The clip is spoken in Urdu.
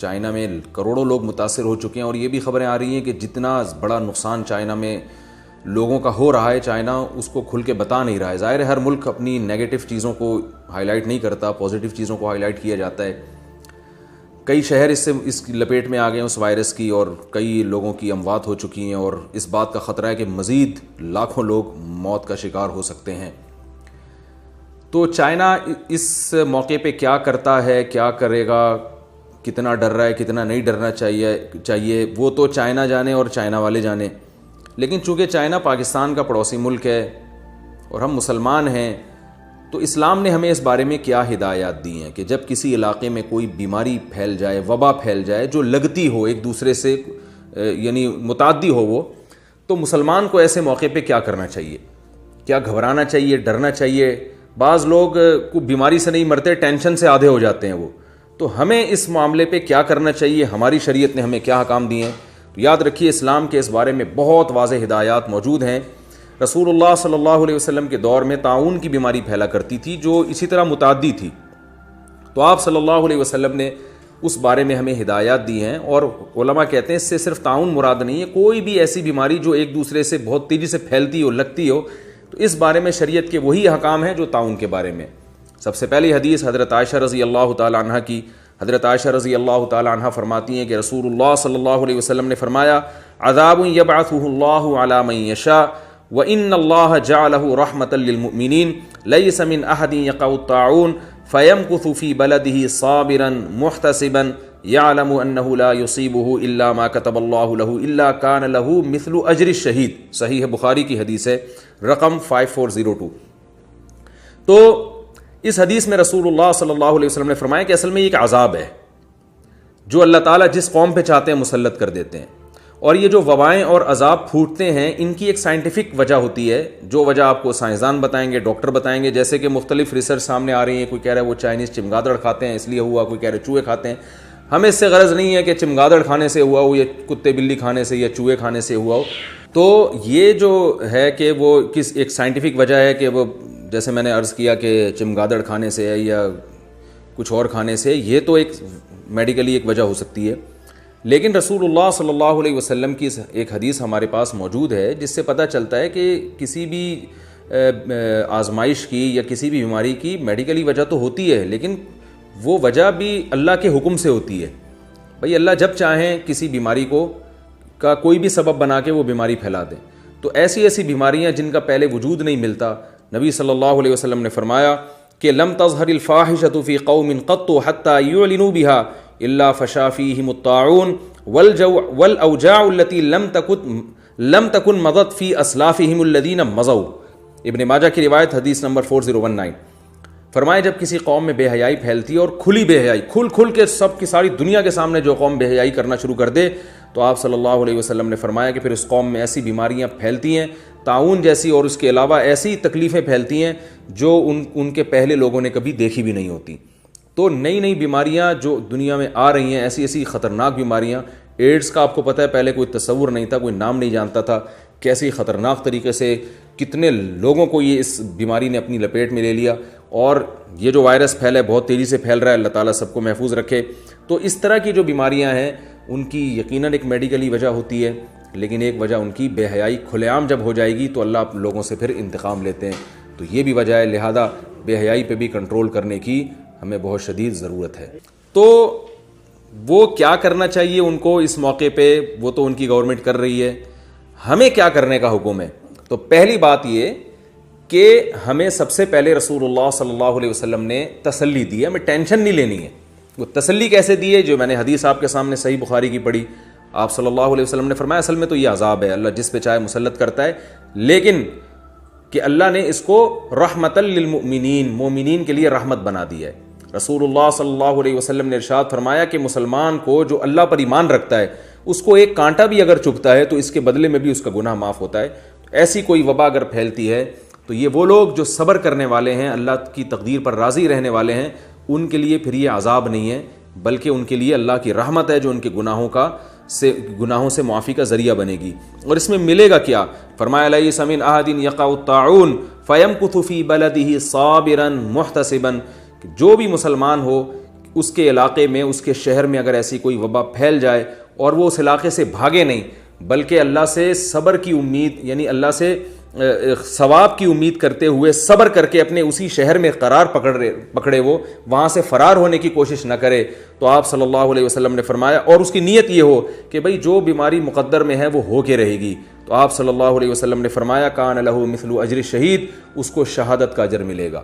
چائنا میں کروڑوں لوگ متاثر ہو چکے ہیں، اور یہ بھی خبریں آ رہی ہیں کہ جتنا بڑا نقصان چائنا میں لوگوں کا ہو رہا ہے، چائنا اس کو کھل کے بتا نہیں رہا ہے۔ ظاہر ہے ہر ملک اپنی نیگیٹو چیزوں کو ہائی لائٹ نہیں کرتا، پازیٹیو چیزوں کو ہائی لائٹ کیا جاتا ہے۔ کئی شہر اس کی لپیٹ میں آ گئے ہیں اس وائرس کی، اور کئی لوگوں کی اموات ہو چکی ہیں، اور اس بات کا خطرہ ہے کہ مزید لاکھوں لوگ موت کا شکار ہو سکتے ہیں۔ تو چائنا اس موقع پہ کیا کرتا ہے، کیا کرے گا، کتنا ڈر رہا ہے، کتنا نہیں ڈرنا چاہیے وہ تو چائنا جانے اور چائنا والے جانے۔ لیکن چونکہ چائنا پاکستان کا پڑوسی ملک ہے اور ہم مسلمان ہیں، تو اسلام نے ہمیں اس بارے میں کیا ہدایات دی ہیں کہ جب کسی علاقے میں کوئی بیماری پھیل جائے، وبا پھیل جائے جو لگتی ہو ایک دوسرے سے، یعنی متعدی ہو وہ، تو مسلمان کو ایسے موقع پہ کیا کرنا چاہیے؟ کیا گھبرانا چاہیے، ڈرنا چاہیے؟ بعض لوگ کو بیماری سے نہیں مرتے، ٹینشن سے آدھے ہو جاتے ہیں وہ۔ تو ہمیں اس معاملے پہ کیا کرنا چاہیے، ہماری شریعت نے ہمیں کیا احکام دیے ہیں؟ تو یاد رکھیے اسلام کے اس بارے میں بہت واضح ہدایات موجود ہیں۔ رسول اللہ صلی اللہ علیہ وسلم کے دور میں طاعون کی بیماری پھیلا کرتی تھی جو اسی طرح متعدی تھی، تو آپ صلی اللہ علیہ وسلم نے اس بارے میں ہمیں ہدایات دی ہیں، اور علماء کہتے ہیں اس سے صرف طاعون مراد نہیں ہے، کوئی بھی ایسی بیماری جو ایک دوسرے سے بہت تیزی سے پھیلتی ہو، لگتی ہو، تو اس بارے میں شریعت کے وہی احکام ہیں جو طاعون کے بارے میں۔ سب سے پہلی حدیث حضرت عائشہ رضی اللہ تعالی عنہ کی۔ حضرت عائشہ رضی اللہ تعالی عنہ فرماتی ہیں کہ رسول اللہ صلی اللہ علیہ وسلم نے فرمایا، عذاب یبعثہ اللہ علی من یشاء وان اللہ جعلہ رحمۃ للمؤمنین لیس من احد یقع الطاعون فیمکث فی بلدہ صابرا محتسبا یعلم انہ لا یصیبہ الا ما کتب اللہ لہ الا کان لہ مثل اجر الشہید۔ صحیح بخاری کی حدیث ہے، رقم 5402۔ تو اس حدیث میں رسول اللہ صلی اللہ علیہ وسلم نے فرمایا کہ اصل میں یہ ایک عذاب ہے جو اللہ تعالیٰ جس قوم پہ چاہتے ہیں مسلط کر دیتے ہیں، اور یہ جو وبائیں اور عذاب پھوٹتے ہیں ان کی ایک سائنٹیفک وجہ ہوتی ہے، جو وجہ آپ کو سائنسدان بتائیں گے، ڈاکٹر بتائیں گے، جیسے کہ مختلف ریسرچ سامنے آ رہی ہیں۔ کوئی کہہ رہا ہے وہ چائنیز چمگادڑ کھاتے ہیں اس لیے ہوا، کوئی کہہ رہے چوہے کھاتے ہیں۔ ہمیں اس سے غرض نہیں ہے کہ چمگادڑ کھانے سے ہوا ہو یا کتے بلی کھانے سے یا چوہے کھانے سے ہوا ہو، تو یہ جو ہے کہ وہ کس ایک سائنٹیفک وجہ ہے کہ وہ، جیسے میں نے عرض کیا کہ چمگادڑ کھانے سے ہے یا کچھ اور کھانے سے، یہ تو ایک میڈیکلی ایک وجہ ہو سکتی ہے۔ لیکن رسول اللہ صلی اللہ علیہ وسلم کی ایک حدیث ہمارے پاس موجود ہے جس سے پتہ چلتا ہے کہ کسی بھی آزمائش کی یا کسی بھی بیماری کی میڈیکلی وجہ تو ہوتی ہے، لیکن وہ وجہ بھی اللہ کے حکم سے ہوتی ہے۔ بھئی اللہ جب چاہیں کسی بیماری کو کا کوئی بھی سبب بنا کے وہ بیماری پھیلا دیں۔ تو ایسی بیماریاں جن کا پہلے وجود نہیں ملتا، نبی صلی اللہ علیہ وسلم نے فرمایا کہ لم تظہر الفاحشۃ فی قوم قط حتی یعلنوا بها الا فشا فیہم الطاعون والاوجاع التي لم تکن مضت فی اسلافہم الذین مضوا۔ ابن ماجہ کی روایت، حدیث نمبر 4019۔ فرمایا جب کسی قوم میں بے حیائی پھیلتی ہے، اور کھلی بے حیائی، کھل کے سب کی ساری دنیا کے سامنے جو قوم بے حیائی کرنا شروع کر دے، تو آپ صلی اللہ علیہ وسلم نے فرمایا کہ پھر اس قوم میں ایسی بیماریاں پھیلتی ہیں، طاعون جیسی، اور اس کے علاوہ ایسی تکلیفیں پھیلتی ہیں جو ان کے پہلے لوگوں نے کبھی دیکھی بھی نہیں ہوتی۔ تو نئی بیماریاں جو دنیا میں آ رہی ہیں، ایسی خطرناک بیماریاں۔ ایڈز کا آپ کو پتہ ہے پہلے کوئی تصور نہیں تھا، کوئی نام نہیں جانتا تھا، کیسی خطرناک طریقے سے کتنے لوگوں کو یہ اس بیماری نے اپنی لپیٹ میں لے لیا، اور یہ جو وائرس پھیلا ہے بہت تیزی سے پھیل رہا ہے، اللہ تعالیٰ سب کو محفوظ رکھے۔ تو اس طرح کی جو بیماریاں ہیں ان کی یقیناً ایک میڈیکلی وجہ ہوتی ہے، لیکن ایک وجہ ان کی بے حیائی کھلے عام جب ہو جائے گی تو اللہ لوگوں سے پھر انتقام لیتے ہیں، تو یہ بھی وجہ ہے۔ لہذا بے حیائی پہ بھی کنٹرول کرنے کی ہمیں بہت شدید ضرورت ہے۔ تو وہ کیا کرنا چاہیے ان کو اس موقع پہ، وہ تو ان کی گورنمنٹ کر رہی ہے، ہمیں کیا کرنے کا حکم ہے؟ تو پہلی بات یہ کہ ہمیں سب سے پہلے رسول اللہ صلی اللہ علیہ وسلم نے تسلی دی ہے، ہمیں ٹینشن نہیں لینی ہے۔ وہ تسلی کیسے دی ہے؟ جو میں نے حدیث آپ کے سامنے صحیح بخاری کی پڑھی، آپ صلی اللہ علیہ وسلم نے فرمایا اصل میں تو یہ عذاب ہے، اللہ جس پہ چاہے مسلط کرتا ہے، لیکن کہ اللہ نے اس کو رحمۃ للمؤمنین، مومنین کے لیے رحمت بنا دی ہے۔ رسول اللہ صلی اللہ علیہ وسلم نے ارشاد فرمایا کہ مسلمان کو جو اللہ پر ایمان رکھتا ہے، اس کو ایک کانٹا بھی اگر چبھتا ہے تو اس کے بدلے میں بھی اس کا گناہ معاف ہوتا ہے۔ ایسی کوئی وبا اگر پھیلتی ہے تو یہ وہ لوگ جو صبر کرنے والے ہیں، اللہ کی تقدیر پر راضی رہنے والے ہیں، ان کے لیے پھر یہ عذاب نہیں ہے، بلکہ ان کے لیے اللہ کی رحمت ہے جو ان کے گناہوں سے معافی کا ذریعہ بنے گی۔ اور اس میں ملے گا کیا؟ فرمایا لیس من احد یقع الطاعون فیمکث فی بلدہ صابرا محتسبا، جو بھی مسلمان ہو اس کے علاقے میں, اس کے شہر میں اگر ایسی کوئی وبا پھیل جائے اور وہ اس علاقے سے بھاگے نہیں بلکہ اللہ سے صبر کی امید, یعنی اللہ سے ثواب کی امید کرتے ہوئے صبر کر کے اپنے اسی شہر میں قرار پکڑے, وہ وہاں سے فرار ہونے کی کوشش نہ کرے, تو آپ صلی اللہ علیہ وسلم نے فرمایا, اور اس کی نیت یہ ہو کہ بھئی جو بیماری مقدر میں ہے وہ ہو کے رہے گی, تو آپ صلی اللہ علیہ وسلم نے فرمایا کان لہ مثل اجر الشہید, اس کو شہادت کا اجر ملے گا.